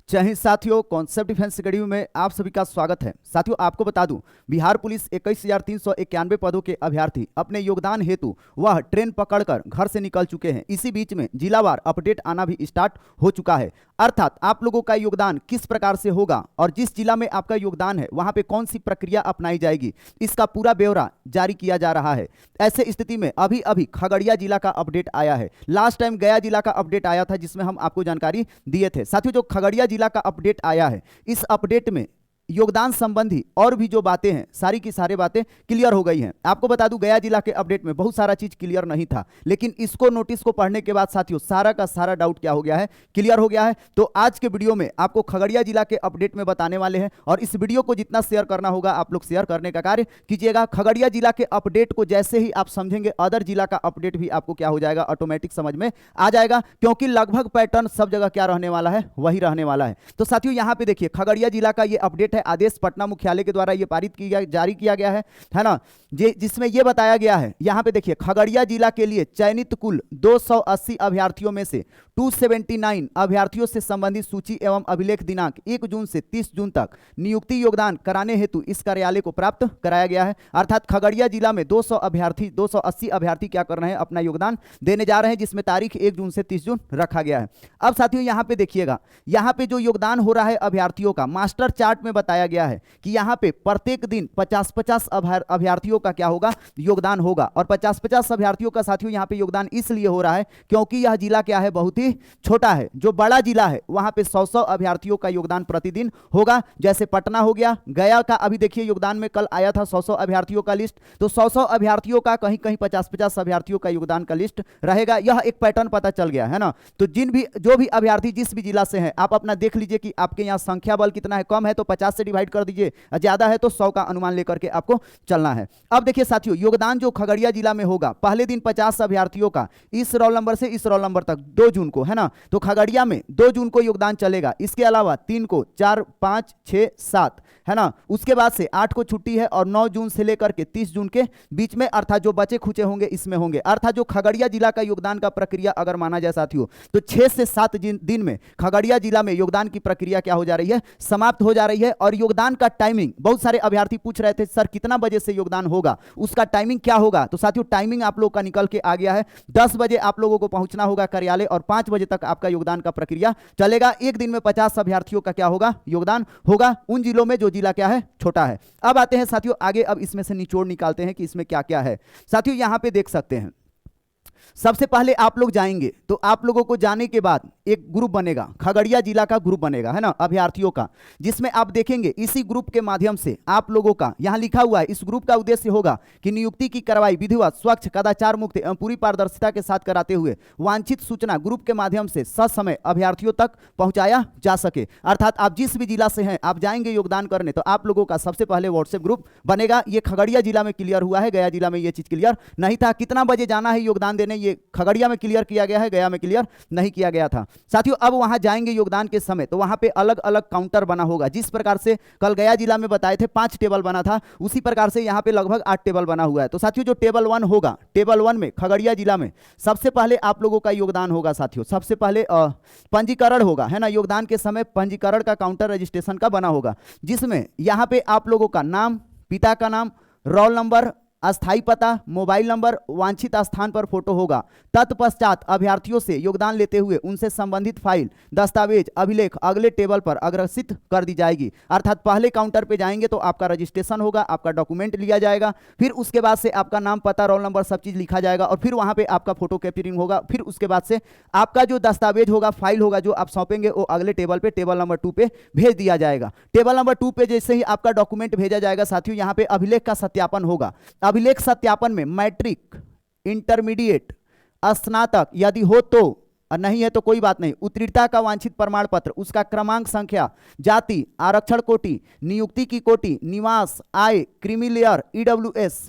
जय हिंद साथियों, concept defence academy में आप सभी का स्वागत है। साथियों, आपको बता दूं, बिहार पुलिस 21,391 पदों के अभ्यर्थी अपने योगदान हेतु वह ट्रेन पकड़कर घर से निकल चुके हैं। इसी बीच में जिलावार अपडेट आना भी स्टार्ट हो चुका है। अर्थात आप लोगों का योगदान किस प्रकार से होगा और जिस जिला में आपका योगदान है वहां पे कौन सी प्रक्रिया अपनाई जाएगी, इसका पूरा ब्यौरा जारी किया जा रहा है। ऐसे स्थिति में अभी अभी खगड़िया जिला का अपडेट आया है। लास्ट टाइम गया जिला का अपडेट आया था जिसमें हम आपको जानकारी दिए थे। साथियों, जो खगड़िया जिला का अपडेट आया है, इस अपडेट में योगदान संबंधी और भी जो बातें हैं, सारी की सारी बातें क्लियर हो गई हैं। आपको बता दूं, गया जिला के अपडेट में बहुत सारा चीज क्लियर नहीं था, लेकिन इसको नोटिस को पढ़ने के बाद साथियों सारा का सारा डाउट क्या हो गया है, क्लियर हो गया है। तो आज के वीडियो में आपको खगड़िया जिला के अपडेट में बताने वाले हैं और इस वीडियो को जितना शेयर करना होगा आप लोग शेयर करने का कार्य कीजिएगा। खगड़िया जिला के अपडेट को जैसे ही आप समझेंगे, अदर जिला का अपडेट भी आपको क्या हो जाएगा, ऑटोमेटिक समझ में आ जाएगा, क्योंकि लगभग पैटर्न सब जगह क्या रहने वाला है, वही रहने वाला है। तो साथियों यहाँ पे देखिए, खगड़िया जिला का ये अपडेट आदेश पटना मुख्यालय के द्वारा ये पारित किया जारी किया गया है ना, जिसमें ये बताया गया है। यहां पे देखिए, खगड़िया जिला के लिए चयनित कुल 280 अभ्यर्थियों में से 279 अभ्यर्थियों से संबंधित सूची एवं अभिलेख दिनांक 1 जून से 30 जून तक नियुक्ति योगदान कराने हेतु इस कार्यालय को प्राप्त कराया गया है। अर्थात खगड़िया जिला में 280 अभ्यर्थी क्या कर रहे हैं, अपना योगदान देने जा रहे हैं, जिसमें तारीख 1 जून से 30 जून रखा गया है। अब साथियों यहां पे देखिएगा, यहां पे जो योगदान हो रहा है अभ्यर्थियों का, मास्टर चार्ट में बताया गया है कि यहां पे प्रत्येक दिन 50-50 अभ्यर्थियों का क्या होगा, योगदान होगा। और 50-50 अभ्यर्थियों का साथियों यहां पे योगदान इसलिए हो रहा है क्योंकि यह जिला क्या है, बहुत ही छोटा है। जो बड़ा जिला है वहां पे 100 अभ्यर्थियों का योगदान प्रतिदिन होगा। जैसे पटना हो गया, गया का अभी देखिए योगदान में कल आया था 100 अभ्यर्थियों का लिस्ट, तो 100 अभ्यर्थियों का कहीं कहीं 50-50 अभ्यर्थियों का योगदान का लिस्ट रहेगा। यह एक पैटर्न पता चल गया है ना। तो जो भी अभ्यर्थी जिस भी जिला से हैं, आप अपना देख लीजिए कि आपके यहाँ संख्या बल कितना है, कम है तो 50 से डिवाइड कर दीजिए, ज्यादा है तो 100 का अनुमान लेकर के आपको चलना है। अब देखिए साथियों, योगदान जो खगड़िया जिला में होगा, पहले दिन 50 अभ्यर्थियों का इस रोल नंबर से इस रोल नंबर तक 2 जून को है ना, तो खगड़िया में 2 जून को योगदान चलेगा। इसके अलावा 3 को, 4, 5, 6, 7 है ना, उसके बाद से 8 को छुट्टी है और 9 जून से लेकर के 30 जून के बीच में, अर्थात जो बचे खुचे होंगे इसमें होंगे। अर्थात जो खगड़िया जिला का योगदान का प्रक्रिया अगर माना जाए साथियों, तो 6 से 7 दिन में खगड़िया जिला में योगदान की प्रक्रिया क्या हो जा रही है, समाप्त हो जा रही है। और योगदान का टाइमिंग, बहुत सारे अभ्यर्थी पूछ रहे थे सर कितना बजे से योगदान होगा, उसका टाइमिंग क्या होगा। तो साथियों टाइमिंग आप लोग का निकल के आ गया है। 10 बजे आप लोगों को पहुंचना होगा कार्यालय और 5 बजे तक आपका योगदान का प्रक्रिया चलेगा। एक दिन में 50 अभ्यर्थियों का क्या होगा, योगदान होगा, उन जिलों में जो जिला क्या है, छोटा है। अब आते हैं साथियों आगे, अब इसमें से निचोड़ निकालते हैं कि इसमें क्या क्या है। साथियों यहां पे देख सकते हैं, सबसे पहले आप लोग जाएंगे तो आप लोगों को जाने के बाद एक ग्रुप बनेगा, खगड़िया जिला का ग्रुप बनेगा है ना, अभ्यर्थियों का, जिसमें आप देखेंगे इसी ग्रुप के माध्यम से आप लोगों का यहां लिखा हुआ है, इस ग्रुप का उद्देश्य होगा कि नियुक्ति की कार्रवाई विधिवत, स्वच्छ, कदाचार मुक्त एवं पूरी पारदर्शिता के साथ कराते हुए वांछित सूचना ग्रुप के माध्यम से ससमय अभ्यर्थियों तक पहुंचाया जा सके। अर्थात आप जिस भी जिला से हैं, आप जाएंगे योगदान करने, तो आप लोगों का सबसे पहले व्हाट्सएप ग्रुप बनेगा। ये खगड़िया जिला में क्लियर हुआ है, गया जिला में यह चीज क्लियर नहीं था। कितना बजे जाना है योगदान देने, ये खगड़िया में क्लियर किया गया है, गया में क्लियर नहीं किया गया था। साथियों अब वहां जाएंगे योगदान के समय, तो वहां पे अलग अलग काउंटर बना होगा। जिस प्रकार से कल गया जिला में बताए थे 5 टेबल बना था, उसी प्रकार से यहां पे लगभग 8 टेबल बना हुआ है। तो साथियों जो टेबल 1 होगा, टेबल 1 में खगड़िया जिला में सबसे पहले आप लोगों का योगदान होगा साथियों। सबसे पहले पंजीकरण होगा है ना, योगदान के समय पंजीकरण का काउंटर रजिस्ट्रेशन का बना होगा, जिसमें यहां पे आप लोगों का नाम, पिता का नाम, रोल नंबर, अस्थाई पता, मोबाइल नंबर, वांछित स्थान पर फोटो होगा। तत्पश्चात अभ्यर्थियों से योगदान लेते हुए उनसे संबंधित फाइल, दस्तावेज, अभिलेख अगले टेबल पर अग्रसित कर दी जाएगी। अर्थात पहले काउंटर पे जाएंगे तो आपका रजिस्ट्रेशन होगा, आपका डॉक्यूमेंट लिया जाएगा, फिर उसके बाद से आपका नाम, पता, रोल नंबर सब चीज लिखा जाएगा और फिर वहां पे आपका फोटो कैप्चरिंग होगा। फिर उसके बाद से आपका जो दस्तावेज होगा, फाइल होगा, जो आप सौंपेंगे वो अगले टेबल पे, टेबल नंबर 2 पे भेज दिया जाएगा। टेबल नंबर 2 पे जैसे ही आपका डॉक्यूमेंट भेजा जाएगा साथियों, यहाँ पे अभिलेख का सत्यापन होगा। अभिलेख सत्यापन में मैट्रिक, इंटरमीडिएट, स्नातक यदि हो तो, और नहीं है तो कोई बात नहीं, उत्तीर्णता का वांछित प्रमाण पत्र, उसका क्रमांक, संख्या, जाति, आरक्षण कोटि, नियुक्ति की कोटि, निवास, आय, क्रीमी लेयर, ईडब्ल्यूएस,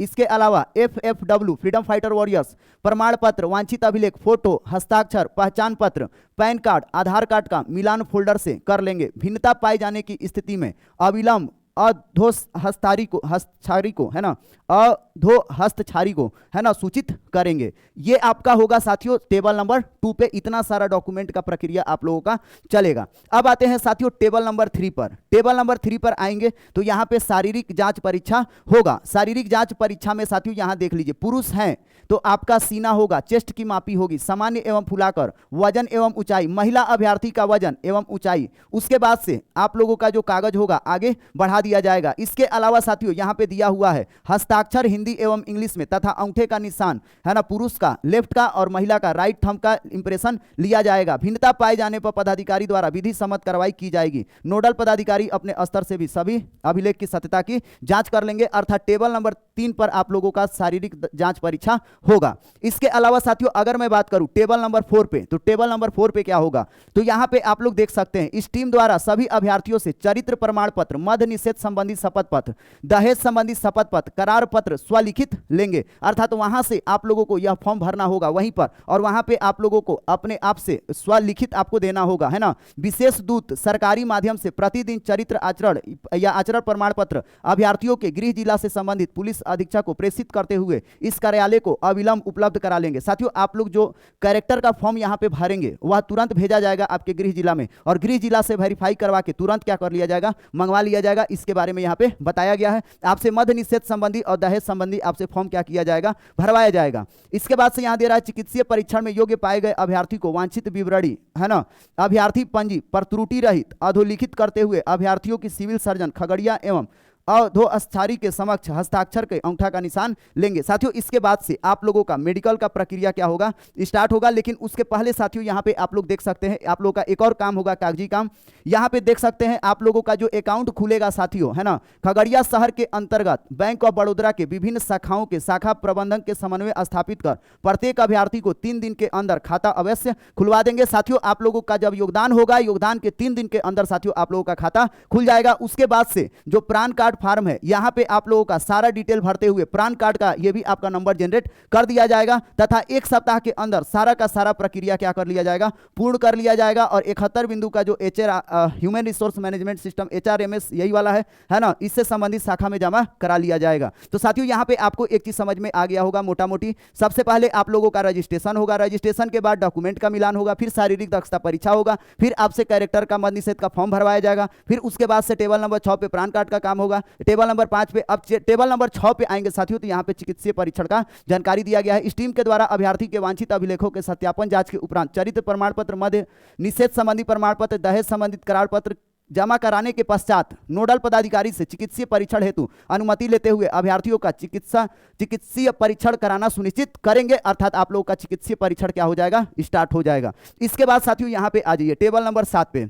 इसके अलावा एफएफडब्ल्यू, फ्रीडम फाइटर वॉरियर्स, प्रमाण पत्र, वांछित अभिलेख, फोटो, हस्ताक्षर, पहचान पत्र, पैन कार्ड, आधार कार्ड का मिलान फोल्डर से कर लेंगे। भिन्नता पाए जाने की स्थिति में अविलंब हस्तक्षारी को है ना, अधो हस्तक्षारी को है ना सूचित करेंगे। ये आपका होगा साथियों टेबल नंबर 2 पे। इतना सारा डॉक्यूमेंट का प्रक्रिया आप लोगों का चलेगा। अब आते हैं साथियों टेबल नंबर 3 पर। टेबल नंबर 3 पर आएंगे तो यहां पे शारीरिक जांच परीक्षा होगा। शारीरिक जांच परीक्षा में साथियों यहां देख लीजिए, पुरुष हैं तो आपका सीना होगा, चेस्ट की मापी होगी, सामान्य एवं फुलाकर, वजन एवं ऊंचाई, महिला अभ्यर्थी का वजन एवं ऊंचाई। उसके बाद से आप लोगों का जो कागज होगा आगे बढ़ा दिया जाएगा। इसके अलावा साथियों यहां पे दिया हुआ है हस्ताक्षर हिंदी एवं इंग्लिश में तथा अंगूठे का निशान है ना, पुरुष का लेफ्ट का और महिला का राइट थंब का इंप्रेशन लिया जाएगा। भिन्नता पाए जाने पर पदाधिकारी द्वारा विधि सम्मत कार्रवाई की जाएगी। नोडल पदाधिकारी अपने स्तर से भी सभी अभिलेख की सत्यता की जांच कर लेंगे। अर्थात टेबल नंबर 3 पर आप लोगों का शारीरिक जांच परीक्षा होगा। इसके अलावा साथियों अगर मैं बात करूं टेबल नंबर 4 पे, तो टेबल नंबर 4 पे क्या होगा, तो यहां पे आप लोग देख सकते हैं इस टीम द्वारा सभी अभ्यर्थियों से चरित्र प्रमाण पत्र, मद्य निषेध संबंधी शपथ पत्र, दहेज संबंधी शपथ पत्र, करार पत्र स्वलिखित लेंगे। अर्थात वहां से आप लोगों को यह फॉर्म भरना होगा वहीं पर, और वहां पे आप लोगों को अपने आप से स्वलिखित आपको देना होगा है ना। विशेष दूत सरकारी माध्यम से प्रतिदिन चरित्र आचरण या आचरण प्रमाण पत्र अभ्यर्थियों के गृह जिला से संबंधित पुलिस अधीक्षक को प्रेषित करते हुए इस कार्यालय को अविलंब उपलब्ध करा लेंगे। साथियों आप लोग जो कैरेक्टर का फॉर्म यहां पे भरेंगे वह तुरंत भेजा जाएगा आपके गृह जिला में, और गृह जिला से वेरीफाई करवा के तुरंत क्या कर लिया जाएगा, मंगवा लिया जाएगा। इसके बारे में यहां पे बताया गया है। आपसे मद्य निषेध संबंधी और दहेज संबंधी आपसे फॉर्म क्या किया जाएगा, भरवाया जाएगा। इसके बाद से यहां दे रहा है चिकित्सीय परीक्षण में योग्य पाए गए अभ्यर्थी को वांछित विवरणी है ना, अभ्यर्थी पंजी पर त्रुटि रहित अधोलिखित करते हुए अभ्यर्थियों की सिविल सर्जन खगड़िया एवं अधोस्थारी के समक्ष हस्ताक्षर के अंगूठा का निशान लेंगे। साथियों इसके बाद से आप लोगों का मेडिकल का प्रक्रिया क्या होगा, स्टार्ट होगा। लेकिन उसके पहले साथियों यहाँ पे आप लोग देख सकते हैं आप लोगों का एक और काम होगा, कागजी काम। यहाँ पे देख सकते हैं आप लोगों का जो अकाउंट खुलेगा साथियों है ना, खगड़िया शहर के अंतर्गत बैंक ऑफ बड़ौदा के विभिन्न शाखाओं के शाखा प्रबंधक के समन्वय स्थापित कर प्रत्येक अभ्यर्थी को 3 दिन के अंदर खाता अवश्य खुलवा देंगे। साथियों आप लोगों का जब योगदान होगा, योगदान के 3 दिन के अंदर साथियों आप लोगों का खाता खुल जाएगा। उसके बाद से जो प्रान कार्ड फार्म है यहां पे आप लोगों का सारा डिटेल भरते हुए प्रान कार्ड का ये भी आपका नंबर जनरेट कर दिया जाएगा, तथा 1 सप्ताह के अंदर सारा का सारा प्रक्रिया क्या कर लिया जाएगा, पूर्ण कर लिया जाएगा। और 71 बिंदु का जो human resource management system HRMS यही वाला है ना, इससे संबंधित शाखा में जमा करा लिया जाएगा। तो साथियों यहां पे आपको एक चीज समझ में आ गया होगा मोटा मोटी। सबसे पहले आप लोगों का रजिस्ट्रेशन होगा, रजिस्ट्रेशन के बाद डॉक्यूमेंट का मिलान होगा, फिर शारीरिक दक्षता परीक्षा होगा, फिर आपसे कैरेक्टर का मद्य निषेध का फॉर्म भरवाया जाएगा, फिर उसके बाद से टेबल नंबर 6 पे प्रान कार्ड का काम होगा, टेबल नंबर 5 पे। अब टेबल नंबर 6 पे आएंगे साथियों तो यहाँ पे चिकित्सीय परीक्षण का जानकारी दिया गया है। इस टीम के द्वारा अभ्यर्थी के वांछित अभिलेखों के सत्यापन जांच के उपरांत चरित्र प्रमाण पत्र, मद्य निषेध संबंधी प्रमाण पत्र, दहेज संबंधित करार पत्र जमा कराने के पश्चात नोडल पदाधिकारी से चिकित्सीय परीक्षण हेतु अनुमति लेते हुए अभ्यर्थियों का चिकित्सीय परीक्षण कराना सुनिश्चित करेंगे। अर्थात आप लोगों का चिकित्सीय परीक्षण क्या हो जाएगा, स्टार्ट हो जाएगा। इसके बाद साथियों यहाँ पे आ जाइए टेबल नंबर 7 पे,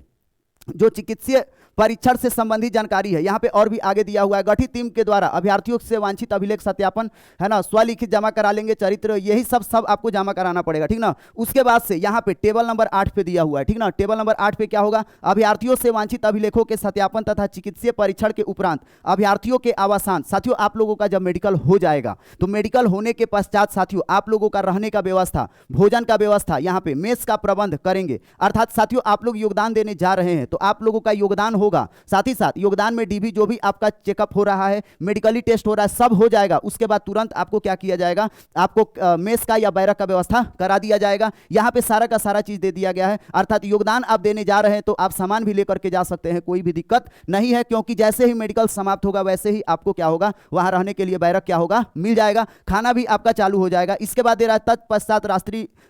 जो चिकित्सीय परीक्षण से संबंधित जानकारी है यहाँ पे और भी आगे दिया हुआ है। गठित टीम के द्वारा अभ्यर्थियों से वांछित अभिलेख सत्यापन है ना, स्वलिखित जमा करा लेंगे, चरित्र यही सब आपको जमा कराना पड़ेगा, ठीक ना। उसके बाद से यहाँ पे टेबल नंबर 8 पे दिया हुआ है, ठीक ना। टेबल नंबर 8 पे क्या होगा, अभ्यर्थियों से वांछित अभिलेखों के सत्यापन तथा चिकित्सीय परीक्षण के उपरांत अभ्यर्थियों के आवासान। साथियों आप लोगों का जब मेडिकल हो जाएगा तो मेडिकल होने के पश्चात साथियों आप लोगों का रहने का व्यवस्था, भोजन का व्यवस्था, यहाँ पे मेस का प्रबंध करेंगे। अर्थात साथियों आप लोग योगदान देने जा रहे हैं तो आप लोगों का योगदान होगा, साथ ही साथ योगदान में डीबी जो भी आपका चेकअप हो रहा है, मेडिकली टेस्ट हो रहा है, सब हो जाएगा। उसके बाद तुरंत आपको क्या किया जाएगा, आपको मेस का या बैरक का व्यवस्था करा दिया जाएगा। यहाँ पे सारा का सारा चीज दे दिया गया है। अर्थात योगदान आप देने जा रहे हैं तो आप सामान भी लेकर के जा सकते हैं, कोई भी दिक्कत नहीं है, क्योंकि जैसे ही मेडिकल समाप्त होगा वैसे ही आपको क्या होगा, वहां रहने के लिए बैरक क्या होगा, मिल जाएगा, खाना भी आपका चालू हो जाएगा। इसके बाद दे रहा है तत्पश्चात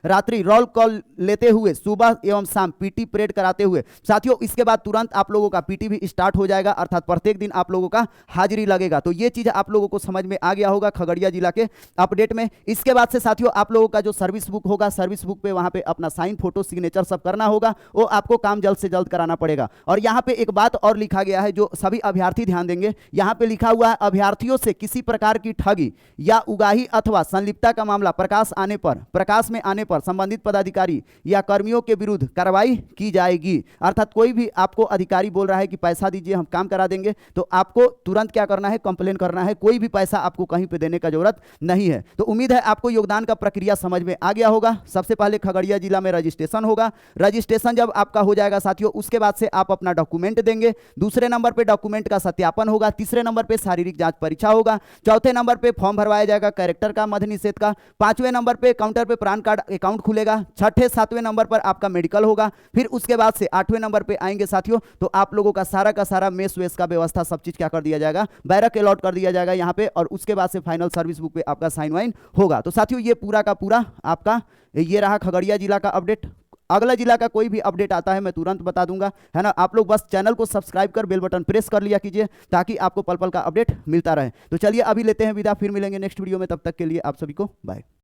रात्रि रोल कॉल लेते हुए सुबह एवं शाम पीटी परेड कराते हुए। साथियों इसके बाद तुरंत आप लोगों का पीटी भी स्टार्ट हो जाएगा, अर्थात प्रत्येक दिन आप लोगों का हाजिरी लगेगा। तो ये चीज आप लोगों को समझ में आ गया होगा खगड़िया जिला के अपडेट में। इसके बाद से साथियों आप लोगों का जो सर्विस बुक होगा, सर्विस बुक पे वहां पे अपना साइन, फोटो, सिग्नेचर सब करना होगा, वो आपको काम जल्द से जल्द कराना पड़ेगा। और यहाँ पे एक बात और लिखा गया है जो सभी अभ्यर्थी ध्यान देंगे, यहाँ पे लिखा हुआ है अभ्यर्थियों से किसी प्रकार की ठगी या उगाही अथवा संलिप्तता का मामला प्रकाश में आने पर संबंधित पदाधिकारी या कर्मियों के विरुद्ध कार्रवाई की जाएगी। अर्थात कोई भी आपको अधिकारी बोल रहा है कि पैसा दीजिए हम काम करा देंगे, तो आपको तुरंत क्या करना है, कंप्लेन करना है। कोई भी पैसा आपको कहीं पे देने का जरूरत नहीं है। तो उम्मीद है आपको योगदान का प्रक्रिया समझ में आ गया होगा। सबसे पहले खगड़िया जिला में रजिस्ट्रेशन होगा। रजिस्ट्रेशन जब आपका हो जाएगा साथियों, उसके बाद से आप अपना डॉक्यूमेंट देंगे। दूसरे नंबर पे डॉक्यूमेंट का सत्यापन होगा। तीसरे नंबर पे शारीरिक जांच परीक्षा होगा। चौथे नंबर पे फॉर्म भरवाया जाएगा कैरेक्टर का, मध्य निषेध का। पांचवें नंबर पे काउंटर पे पैन कार्ड अकाउंट खुलेगा। छठे सातवें नंबर पर आपका मेडिकल होगा। फिर उसके बाद से आठवें नंबर पे आएंगे साथियों, तो आप लोगों का सारा मेस वेस का व्यवस्था सब चीज क्या कर दिया जाएगा, बैरक अलॉट कर दिया जाएगा यहाँ पे, और उसके बाद से फाइनल सर्विस बुक पे आपका साइन वाइन होगा। तो साथियों ये पूरा का पूरा आपका ये रहा खगड़िया जिला का अपडेट। अगला जिला का कोई भी अपडेट आता है मैं तुरंत बता दूंगा, है ना। आप लोग बस चैनल को सब्सक्राइब कर बेल बटन प्रेस कर लिया कीजिए, ताकि आपको पल पल का अपडेट मिलता रहे। तो चलिए अभी लेते हैं विदा, फिर मिलेंगे नेक्स्ट वीडियो में। तब तक के लिए आप सभी को बाय।